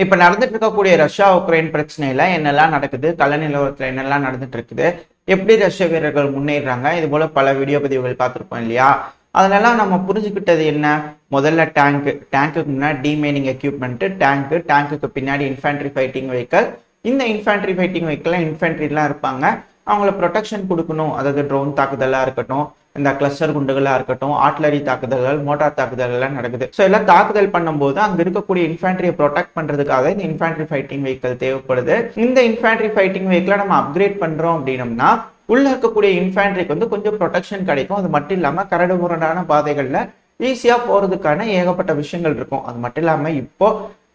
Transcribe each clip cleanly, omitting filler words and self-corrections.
இப்ப நடந்துட்டு இருக்கக்கூடிய ரஷ்யா உக்ரைன் பிரச்சனையில என்னெல்லாம் நடக்குது, கள நிலவரத்துல என்னெல்லாம் நடந்துட்டு இருக்குது, எப்படி ரஷ்ய வீரர்கள் முன்னேறாங்க, இது போல பல வீடியோ பதிவுகள் பார்த்திருப்போம் இல்லையா? அதனால நம்ம புரிஞ்சுக்கிட்டது என்ன? முதல்ல டேங்குக்கு முன்னாடி டிமைனிங் எக்யூப்மெண்ட், டேங்குக்கு பின்னாடி இன்ஃபேண்ட்ரி ஃபைட்டிங் வெஹிக்கல். இந்த இன்ஃபேண்ட்ரி ஃபைட்டிங் வெஹிக்கல் இன்ஃபேண்ட்ரிலாம் இருப்பாங்க, அவங்கள ப்ரொடெக்ஷன் கொடுக்கணும். அதாவது ட்ரோன் தாக்குதலா இருக்கட்டும், இந்த கிளஸ்டர் குண்டுகளா இருக்கட்டும், ஆர்ட்லரி தாக்குதல்கள், மோட்டார் தாக்குதல்கள் நடக்குது. ஸோ எல்லாம் தாக்குதல் பண்ணும்போது அங்க இருக்கக்கூடிய இன்ஃபேண்ட்ரியை ப்ரொடெக்ட் பண்றதுக்காக இந்த இன்ஃபேண்ட்ரி ஃபைட்டிங் வெஹிக்கல் தேவைப்படுது. இந்த இன்ஃபேண்ட்ரி ஃபைட்டிங் வெஹிக்கலை நம்ம அப்கிரேட் பண்றோம் அப்படின்னம்னா உள்ள இருக்கக்கூடிய இன்ஃபேண்ட்ரிக்கு வந்து கொஞ்சம் ப்ரொடெக்ஷன் கிடைக்கும். அது மட்டும் இல்லாம கரடு முரடான பாதைகள்ல ஈஸியா போறதுக்கான ஏகப்பட்ட விஷயங்கள் இருக்கும். அது மட்டும் இல்லாம இப்போ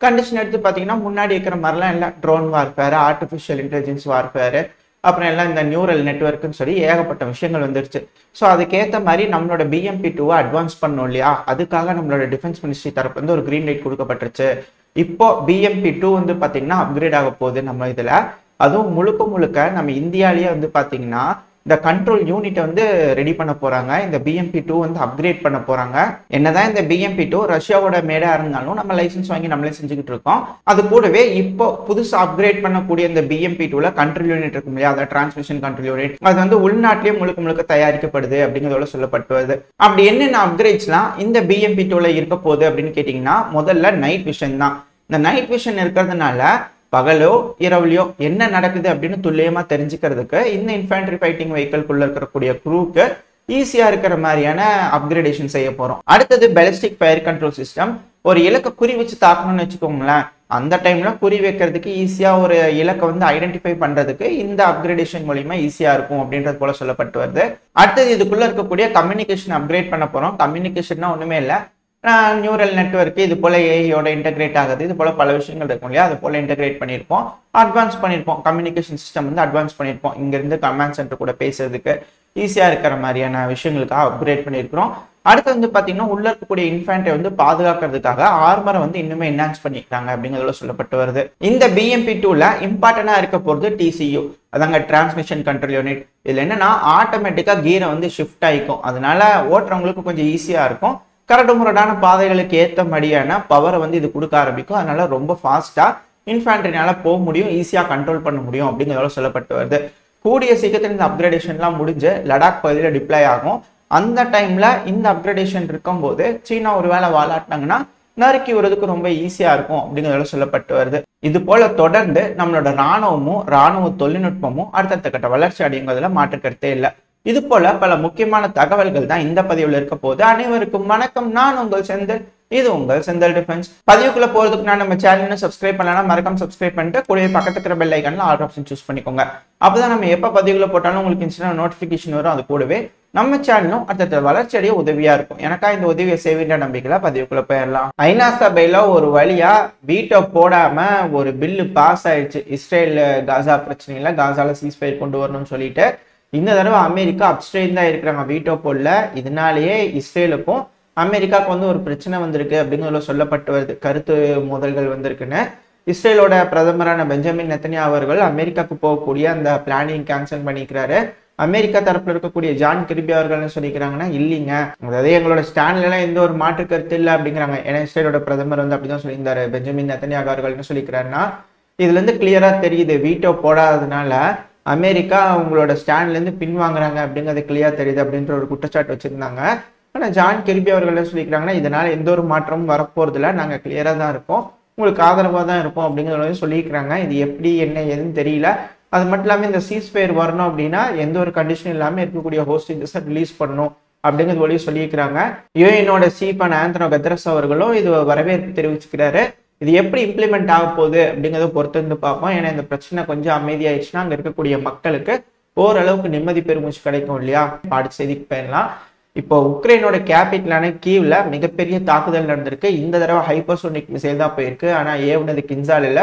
கண்டிஷன் எடுத்து பாத்தீங்கன்னா முன்னாடி இருக்கிற மாதிரிலாம் இல்லை. Drone warfare, artificial intelligence warfare, அப்புறம் எல்லாம் இந்த நியூரல் நெட்வொர்க்குன்னு சொல்லி ஏகப்பட்ட விஷயங்கள் வந்துருச்சு. ஸோ அதுக்கேற்ற மாதிரி நம்மளோட BMP-2 அட்வான்ஸ் பண்ணோம் இல்லையா? அதுக்காக நம்மளோட டிஃபென்ஸ் மினிஸ்ட்ரி தரப்பு வந்து ஒரு கிரீன் லைட் கொடுக்கப்பட்டுருச்சு. இப்போ BMP-2 வந்து பார்த்தீங்கன்னா அப்கிரேட் ஆக போகுது நம்ம இதில். அதுவும் முழுக்க முழுக்க நம்ம இந்தியாலேயே வந்து பார்த்தீங்கன்னா இந்த கண்ட்ரோல் யூனிட்டை வந்து ரெடி பண்ண போறாங்க. இந்த BMP-2 வந்து அப்கிரேட் பண்ண போறாங்க. என்னதான் இந்த BMP-2 ரஷ்யாவோட மேடா இருந்தாலும் நம்ம லைசன்ஸ் வாங்கி நம்மளே செஞ்சுக்கிட்டு இருக்கோம். அது கூடவே இப்போ புதுசா அப்கிரேட் பண்ணக்கூடிய இந்த BMP-2ல கண்ட்ரோல் யூனிட் இருக்கும் இல்லையா? அதாவது டிரான்ஸ்மிஷன் கண்ட்ரோல் யூனிட், அது வந்து உள்நாட்டிலேயே முழுக்க முழுக்க தயாரிக்கப்படுது அப்படிங்கிறதோட சொல்லப்பட்டு வருது. அப்படி என்னென்ன அப்கிரேட்ஸ்லாம் இந்த BMP-2ல இருக்க போகுது அப்படின்னு கேட்டீங்கன்னா, முதல்ல நைட் விஷன் தான். இந்த நைட் விஷன் இருக்கிறதுனால பகலோ இரவுலையோ என்ன நடக்குது அப்படின்னு துல்லியமா தெரிஞ்சுக்கிறதுக்கு இந்த இன்ஃபேண்ட்ரி ஃபைட்டிங் வெஹிக்கிள்குள்ள இருக்கக்கூடிய க்ரூக்கு ஈஸியா இருக்கிற மாதிரியான அப்கிரேடேஷன் செய்ய போறோம். அடுத்தது பெலிஸ்டிக் ஃபயர் கண்ட்ரோல் சிஸ்டம். ஒரு இலக்கை குறி வச்சு தாக்கணும்னு வச்சுக்கோங்களேன், அந்த டைம்ல குறி வைக்கிறதுக்கு ஈஸியா ஒரு இலக்கை வந்து ஐடென்டிஃபை பண்றதுக்கு இந்த அப்கிரேடேஷன் மூலியமா ஈஸியா இருக்கும் அப்படின்றது போல சொல்லப்பட்டு வருது. அடுத்தது இதுக்குள்ள இருக்கக்கூடிய கம்யூனிகேஷன் அப்கிரேட் பண்ண போறோம். கம்யூனிகேஷன்னா ஒண்ணுமே இல்லை, நியூரல் நெட்வொர்க் இது போல ஏஐயோட இன்டெகிரேட் ஆகுது. இது போல பல விஷயங்கள் இருக்கும் இல்லையா? அது போல இன்டெகிரேட் பண்ணியிருப்போம், அட்வான்ஸ் பண்ணியிருப்போம். கம்யூனிகேஷன் சிஸ்டம் வந்து அட்வான்ஸ் பண்ணியிருப்போம். இங்கிருந்து கமாண்ட் சென்டர் கூட பேசுறதுக்கு ஈஸியா இருக்கிற மாதிரியான விஷயங்களுக்காக அப்கிரேட் பண்ணியிருக்கிறோம். அடுத்து வந்து பாத்தீங்கன்னா உள்ள இருக்கக்கூடிய இன்ஃபேண்ட்ரி வந்து பாதுகாக்கிறதுக்காக ஆர்மரை வந்து இன்னுமே என்ஹான்ஸ் பண்ணிக்கிறாங்க அப்படிங்கிறதுல சொல்லப்பட்டு வருது. இந்த BMP-2ல இம்பார்ட்டன்டா இருக்க போறது TCU, அதாங்க டிரான்ஸ்மிஷன் கண்ட்ரோல் யூனிட். இதுல என்னன்னா ஆட்டோமேட்டிக்கா கீரை வந்து ஷிஃப்ட் ஆயிக்கும். அதனால ஓட்டுறவங்களுக்கு கொஞ்சம் ஈஸியா இருக்கும். கரடு முரடான பாதைகளுக்கு ஏற்ற மாதிரியான பவரை வந்து இது கொடுக்க ஆரம்பிக்கும். அதனால ரொம்ப ஃபாஸ்டா இன்ஃபேண்ட்ரினால போக முடியும், ஈஸியா கண்ட்ரோல் பண்ண முடியும் அப்படிங்கிறதோட சொல்லப்பட்டு வருது. கூடிய சீக்கிரத்தில் இந்த அப்கிரேடேஷன்லாம் முடிஞ்சு லடாக் பகுதியில் டிப்ளாய் ஆகும். அந்த டைம்ல இந்த அப்கிரேடேஷன் இருக்கும்போது சீனா ஒரு வேளை வாலாட்டினாங்கன்னா நறுக்கி விடுறதுக்கு ரொம்ப ஈஸியா இருக்கும் அப்படிங்கிறதோட சொல்லப்பட்டு வருது. இது போல தொடர்ந்து நம்மளோட ராணுவ தொழில்நுட்பமும் அடுத்தடுத்த கட்ட வளர்ச்சி அடையுங்கிறதுல மாற்று கருத்தே இல்லை. இது போல பல முக்கியமான தகவல்கள் தான் இந்த பதிவுல இருக்க போது. அனைவருக்கும் வணக்கம், நான் உங்கள் செந்தில், இது உங்கள் செந்தில் டிஃபென்ஸ். பதிவுக்குள்ள போறதுக்கு நான் நம்ம சேனல் சப்ஸ்கிரைப் பண்ணலாம், மறக்காம சப்ஸ்கிரைப் பண்ணிட்டு கூடவே பக்கத்துல இருக்கிற பெல் ஐக்கான்ல ஆல் ஆப்ஷன் சூஸ் பண்ணிக்கோங்க. அப்பதான் நம்ம எப்ப பதிவுகளை போட்டாலும் உங்களுக்கு இன்ஸ்டன்ட் நோட்டிபிகேஷன் வரும். அது கூடவே நம்ம சேனலும் அடுத்த வளர்ச்சி அடைய உதவியா இருக்கும். எனக்கா இந்த உதவியை செய்வேன்ற நம்பிக்கையில பதிவுக்குள்ள போயிடலாம். ஐநா சபையில ஒரு வழியா வீட்டோ போடாம ஒரு பில்லு பாஸ் ஆயிடுச்சு. இஸ்ரேல் காசா பிரச்சனையில காசால சீஸ்ஃபயர் கொண்டு வரணும்னு சொல்லிட்டு இந்த தடவை அமெரிக்கா அப்ஸ்ட்ரெயின் தான் இருக்கிறாங்க, வீட்டோ போடல. இதனாலேயே இஸ்ரேலுக்கும் அமெரிக்காவுக்கு வந்து ஒரு பிரச்சனை வந்திருக்கு அப்படிங்கிறதுல சொல்லப்பட்டு வருது. கருத்து மோதல்கள் வந்திருக்குன்னு இஸ்ரேலோட பிரதமரான பெஞ்சமின் நெத்தன்யாஹூ அவர்கள் அமெரிக்காவுக்கு போகக்கூடிய அந்த பிளானிங் கேன்சல் பண்ணிக்கிறாரு. அமெரிக்கா தரப்புல இருக்கக்கூடிய ஜான் கிர்பி அவர்கள் சொல்லிக்கிறாங்கன்னா, இல்லைங்க, அதாவது எங்களோட ஸ்டாண்ட்ல எல்லாம் எந்த ஒரு மாற்று கருத்து இல்லை அப்படிங்கிறாங்க. ஏன்னா இஸ்ரேலோட பிரதமர் வந்து அப்படிதான் சொல்லியிருந்தாரு. பெஞ்சமின் நெத்தன்யாஹூ அவர்கள் என்ன சொல்லிக்கிறாருன்னா, இதுல இருந்து கிளியரா தெரியுது வீட்டோ போடாததுனால அமெரிக்கா அவங்களோட ஸ்டாண்ட்ல இருந்து பின்வாங்குறாங்க அப்படிங்கிறது கிளியர் தெரியுது அப்படின்ற ஒரு குற்றச்சாட்டு வச்சிருந்தாங்க. ஆனா ஜான் கிர்பி அவர்கள் என்ன சொல்லிக்கிறாங்கன்னா, இதனால எந்த ஒரு மாற்றமும் வரப்போறதுல, நாங்க கிளியரா தான் இருக்கோம், உங்களுக்கு ஆதரவா தான் இருப்போம் அப்படிங்கிறத சொல்லிக்கிறாங்க. இது எப்படி என்ன ஏதுன்னு தெரியல. அது மட்டும் இல்லாமல் இந்த சீஸ்ஃபயர் வரணும் அப்படின்னா எந்த ஒரு கண்டிஷன் இல்லாமல் இருக்கக்கூடிய ஹோஸ்டேஜஸை ரிலீஸ் பண்ணணும் அப்படிங்கிறது வழியை சொல்லியிருக்கிறாங்க. யுஎன்னோட சீஃப் ஆந்தனோ கத்ரஸ் அவர்களும் இது வரவேற்பு தெரிவிச்சுக்கிறாரு. இது எப்படி இம்ப்ளிமெண்ட் ஆக போகுது அப்படிங்கிறத பொறுத்து வந்து பார்ப்போம். ஏன்னா இந்த பிரச்சனை கொஞ்சம் அமைதியாயிடுச்சுன்னா அங்கே இருக்கக்கூடிய மக்களுக்கு ஓரளவுக்கு நிம்மதி பெருமூச்சு கிடைக்கும் இல்லையா? பாட்டு செய்திக்கு போயிடலாம். இப்போ உக்ரைனோட கேபிட்டலான கீவ்ல மிகப்பெரிய தாக்குதல் நடந்திருக்கு. இந்த தடவை ஹைப்பர்சோனிக் மிசைல் தான் போயிருக்கு. ஆனா ஏவுனது கின்சால் இல்ல,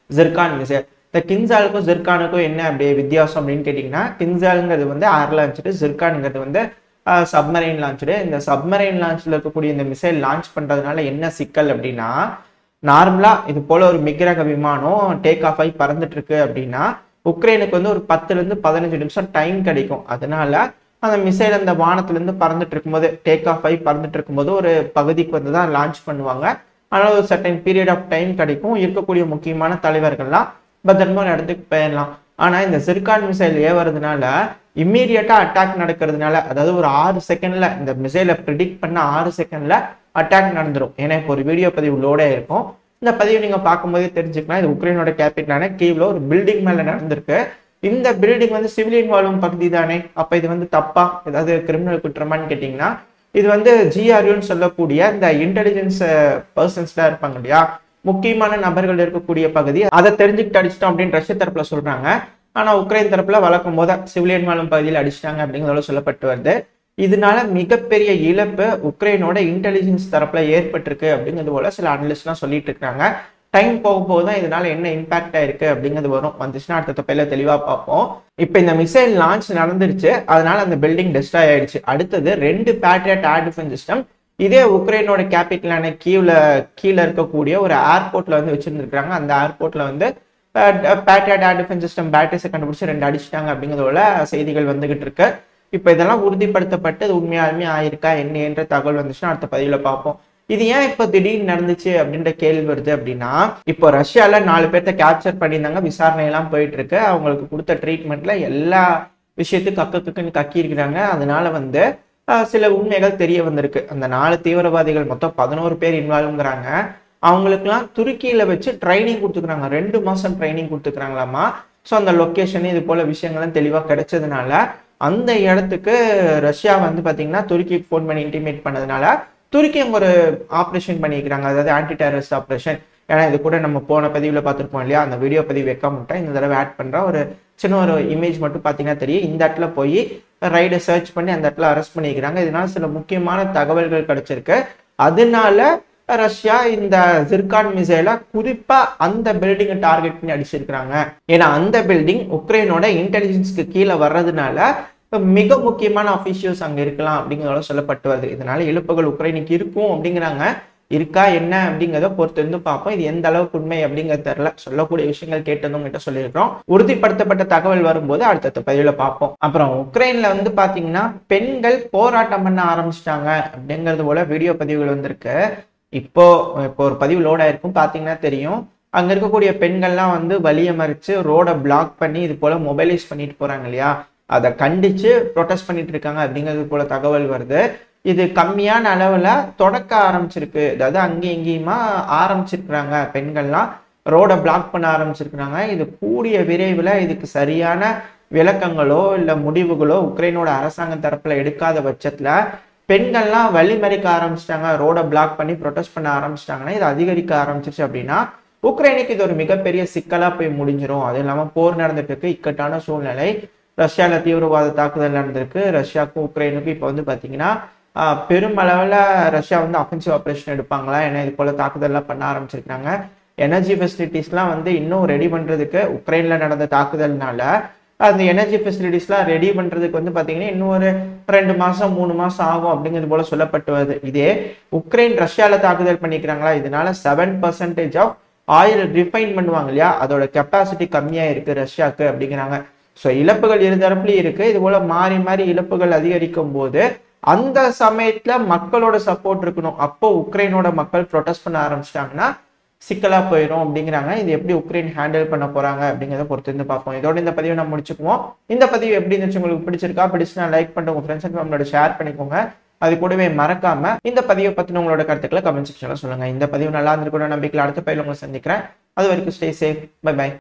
ஜிர்கான் மிசைல். இந்த கின்சாலுக்கும் ஜிர்கானுக்கும் என்ன அப்படியே வித்தியாசம் அப்படின்னு கேட்டீங்கன்னா, கின்சாலுங்கிறது வந்து ஏர் லான்ச்சு, ஜிர்கானுங்கிறது வந்து சப்மரைன் லான்ச்சு. இந்த சப்மரைன் லான்ச்ல இருக்கக்கூடிய இந்த மிசைல் லான்ச் பண்றதுனால என்ன சிக்கல் அப்படின்னா, நார்மலா இது போல ஒரு மிக்ரக விமானம் டேக் ஆஃப் ஆகி பறந்துட்டு இருக்கு அப்படின்னா உக்ரைனுக்கு வந்து ஒரு 10 to 15 நிமிஷம் டைம் கிடைக்கும். அதனால அந்த மிசைல் அந்த வானத்துல இருந்து பறந்துட்டு இருக்கும்போது, டேக் ஆஃப் ஆகி பறந்துட்டு இருக்கும்போது ஒரு பகுதிக்கு வந்து தான் லான்ச் பண்ணுவாங்க. ஆனால் ஒரு சர்டன் பீரியட் ஆஃப் டைம் கிடைக்கும், இருக்கக்கூடிய முக்கியமான தலைவர்கள்லாம் பத்திரமா ஒரு இடத்துக்கு போயிடலாம். ஆனா இந்த சிர்கான் மிசைல் ஏவறதுனால இம்மீடியட்டா அட்டாக் நடக்கிறதுனால, அதாவது ஒரு 6 செகண்ட்ல இந்த மிசைலை ப்ரிடிக்ட் பண்ண 6 செகண்ட்ல அட்டாக் நடந்துரும். ஏன்னா இப்போ ஒரு வீடியோ பதிவு லோட இருக்கும், இந்த பதிவு நீங்க பார்க்கும்போதே தெரிஞ்சுக்கலாம். இது உக்ரைனோட கேபிட்டலான கீவ்ல ஒரு பில்டிங் மேல நடந்திருக்கு. இந்த பில்டிங் வந்து சிவிலியன் வாழும் பகுதி தானே, அப்ப இது வந்து தப்பா ஏதாவது கிரிமினல் குற்றமான்னு கேட்டீங்கன்னா, இது வந்து GRUன்னு சொல்லக்கூடிய இந்த இன்டெலிஜென்ஸ் பர்சன்ஸ்லாம் இருப்பாங்க இல்லையா, முக்கியமான நபர்கள் இருக்கக்கூடிய பகுதி, அதை தெரிஞ்சுக்கிட்டு அடிச்சிட்டோம் அப்படின்னு ரஷ்ய தரப்புல சொல்றாங்க. ஆனா உக்ரைன் தரப்புல வழக்கம் போத சிவிலியன் வாழும் பகுதியில் அடிச்சிட்டாங்க அப்படிங்கிறத சொல்லப்பட்டு வருது. இதனால மிகப்பெரிய இழப்பு உக்ரைனோட இன்டெலிஜென்ஸ் தரப்புல ஏற்பட்டிருக்கு அப்படிங்கிறது போல சில அனலிஸ்ட்லாம் சொல்லிட்டு இருக்காங்க. டைம் போக போதுதான் இதனால என்ன இம்பாக்ட் ஆயிருக்கு அப்படிங்கிறது வரும். வந்துச்சுன்னா அடுத்த தொப்பையில தெளிவா பார்ப்போம். இப்ப இந்த மிசைல் லான்ச் நடந்துருச்சு, அதனால அந்த பில்டிங் டெஸ்ட்ராய் ஆயிடுச்சு. அடுத்தது 2 பேட்ரியட் ஏர் டிஃபென்ஸ் சிஸ்டம் இதே உக்ரைனோட கேபிட்டலான கீழே இருக்கக்கூடிய ஒரு ஏர்போர்ட்ல வந்து வச்சிருந்துருக்காங்க. அந்த ஏர்போர்ட்ல வந்து பேட்ரியட் ஏர் டிஃபென்ஸ் சிஸ்டம் பேட்டரிஸை கண்டுபிடிச்சு 2 அடிச்சிட்டாங்க அப்படிங்கிறதோட செய்திகள் வந்துகிட்டு இருக்கு. இப்ப இதெல்லாம் உறுதிப்படுத்தப்பட்டு அது உண்மையாலுமே ஆயிருக்கா என்ன என்ற தகவல் வந்துச்சுன்னா அடுத்த பதிவுல பார்ப்போம். இது ஏன் இப்ப திடீர்னு நடந்துச்சு அப்படின்ற கேள்வி வருது அப்படின்னா, இப்போ ரஷ்யால 4 பேர்த்த கேப்சர் பண்ணியிருந்தாங்க, விசாரணை எல்லாம் போயிட்டு இருக்கு. அவங்களுக்கு கொடுத்த ட்ரீட்மெண்ட்ல எல்லா விஷயத்துக்கும் கக்குன்னு கக்கி இருக்கிறாங்க. அதனால வந்து சில உண்மைகள் தெரிய வந்திருக்கு. அந்த 4 தீவிரவாதிகள் மொத்தம் 11 பேர் இன்வால்வ்ங்கிறாங்க. அவங்களுக்குலாம் துருக்கியில வச்சு ட்ரைனிங் கொடுத்துக்கிறாங்க, 2 மாசம் ட்ரைனிங் கொடுத்துக்கிறாங்களாமா. ஸோ அந்த லொக்கேஷன் இது போல விஷயங்கள்லாம் தெளிவா கிடைச்சதுனால அந்த இடத்துக்கு ரஷ்யா வந்து பாத்தீங்கன்னா துருக்கிக்கு ஃபோன் பண்ணி இன்டிமேட் பண்ணதுனால துருக்கி அங்க ஒரு ஆப்ரேஷன் பண்ணிக்கிறாங்க, அதாவது ஆன்டி டெரரிஸ்ட் ஆப்ரேஷன். ஏன்னா இது கூட நம்ம போன பதிவுல பார்த்துருப்போம் இல்லையா, அந்த வீடியோ பதிவு வைக்க மாட்டேன், இந்த தடவை ஆட் பண்ற ஒரு சின்ன ஒரு இமேஜ் மட்டும் பாத்தீங்கன்னா தெரியும். இந்த இடத்துல போய் ரைடை சர்ச் பண்ணி அந்த இடத்துல அரெஸ்ட் பண்ணிக்கிறாங்க. இதனால சில முக்கியமான தகவல்கள் கிடைச்சிருக்கு. அதனால ரஷ்யா இந்த சிர்கான் மிசைலை குறிப்பா அந்த பில்டிங்கை டார்கெட் பண்ணி அடிச்சிருக்கிறாங்க. ஏன்னா அந்த பில்டிங் உக்ரைனோட இன்டெலிஜென்ஸ்க்கு கீழே வர்றதுனால மிக முக்கியமான அபிஷியல்ஸ் அங்க இருக்கலாம் அப்படிங்கிறத சொல்லப்பட்டு வருது. இதனால இழப்புகள் உக்ரைனுக்கு இருக்கும் அப்படிங்கிறாங்க. இருக்கா என்ன அப்படிங்கிறத பொறுத்து இருந்து பார்ப்போம். இது எந்த அளவுக்கு உண்மை அப்படிங்கிறது தெரியல, சொல்லக்கூடிய விஷயங்கள் கேட்டதும் கிட்ட சொல்லியிருக்கிறோம். உறுதிப்படுத்தப்பட்ட தகவல் வரும்போது அடுத்த பதிவுல பார்ப்போம். அப்புறம் உக்ரைன்ல வந்து பாத்தீங்கன்னா பெண்கள் போராட்டம் பண்ண ஆரம்பிச்சிட்டாங்க அப்படிங்கிறது போல வீடியோ பதிவுகள் வந்திருக்கு. இப்போ ஒரு பதிவு லோட் ஆயிருக்கும், பாத்தீங்கன்னா தெரியும். அங்க இருக்கக்கூடிய பெண்கள்லாம் வந்து வழிய மறிச்சு ரோடை பிளாக் பண்ணி இது போல மொபைலைஸ் பண்ணிட்டு போறாங்க இல்லையா, அதை கண்டிச்சு ப்ரொடெஸ்ட் பண்ணிட்டு இருக்காங்க அப்படிங்கிறது போல தகவல் வருது. இது கம்மியான அளவுல தொடக்க ஆரம்பிச்சிருக்கு, அதாவது அங்கேயும் இங்கேயுமா ஆரம்பிச்சிருக்கிறாங்க, பெண்கள்லாம் ரோடை பிளாக் பண்ண ஆரம்பிச்சிருக்கிறாங்க. இது கூடிய விரைவில் இதுக்கு சரியான விளக்கங்களோ இல்லை முடிவுகளோ உக்ரைனோட அரசாங்க தரப்புல எடுக்காத பட்சத்துல பெண்கள்லாம் வழிமறிக்க ஆரம்பிச்சிட்டாங்க, ரோடை பிளாக் பண்ணி ப்ரொடெஸ்ட் பண்ண ஆரம்பிச்சிட்டாங்கன்னா இது அதிகரிக்க ஆரம்பிச்சிருச்சு அப்படின்னா உக்ரைனுக்கு இது ஒரு மிகப்பெரிய சிக்கலா போய் முடிஞ்சிடும். அது இல்லாம போர் நடந்துட்டு இருக்கு, இக்கட்டான சூழ்நிலை. ரஷ்யால தீவிரவாத தாக்குதல் நடந்திருக்கு. ரஷ்யாவுக்கும் உக்ரைனுக்கும் இப்போ வந்து பாத்தீங்கன்னா பெருமளவில் ரஷ்யா வந்து அஃபென்சிவ் ஆப்ரேஷன் எடுப்பாங்களா, ஏன்னா இது போல தாக்குதல்லாம் பண்ண ஆரம்பிச்சிருக்காங்க. எனர்ஜி ஃபெசிலிட்டிஸ்லாம் வந்து இன்னும் ரெடி பண்றதுக்கு உக்ரைன்ல நடந்த தாக்குதல்னால அந்த எனர்ஜி ஃபெசிலிட்டிஸ்லாம் ரெடி பண்றதுக்கு வந்து பாத்தீங்கன்னா இன்னும் ஒரு 2 மாசம் 3 மாசம் ஆகும் அப்படிங்கிறது போல சொல்லப்பட்டு வருது. இதே உக்ரைன் ரஷ்யால தாக்குதல் பண்ணிக்கிறாங்களா, இதனால 7% ஆஃப் ஆயில் ரிஃபைன் பண்ணுவாங்க இல்லையா, அதோட கெப்பாசிட்டி கம்மியா இருக்கு ரஷ்யாவுக்கு அப்படிங்கிறாங்க. ஸோ இழப்புகள் இருதரப்புலையும் இருக்கு. இது போல மாறி மாறி இழப்புகள் அதிகரிக்கும் போது அந்த சமயத்துல மக்களோட சப்போர்ட் இருக்கணும். அப்போ உக்ரைனோட மக்கள் ப்ரொடெஸ்ட் பண்ண ஆரம்பிச்சிட்டாங்கன்னா சிக்கலா போயிடும் அப்படிங்கிறாங்க. இது எப்படி உக்ரைன் ஹேண்டில் பண்ண போறாங்க அப்படிங்கிறத பொறுத்து இருந்து பார்ப்போம். இதோட இந்த பதிவை நம்ம முடிச்சுக்குவோம். இந்த பதிவு எப்படி இருந்துச்சு, உங்களுக்கு பிடிச்சிருந்தா லைக் பண்ணிட்டு உங்க ஃப்ரெண்ட்ஸ் அண்ட் ஃபேமிலியோட ஷேர் பண்ணிக்கோங்க. அது கூடவே மறக்காம இந்த பதிவை பத்தின உங்களோட கருத்துக்களை கமெண்ட் செக்ஷன்ல சொல்லுங்க. இந்த பதிவு நல்லா இருந்திருக்கும் நம்பிக்கையில் அடுத்த பதிவில் உங்களை சந்திக்கிறேன். அது வரைக்கும் ஸ்டே சேஃப். By by.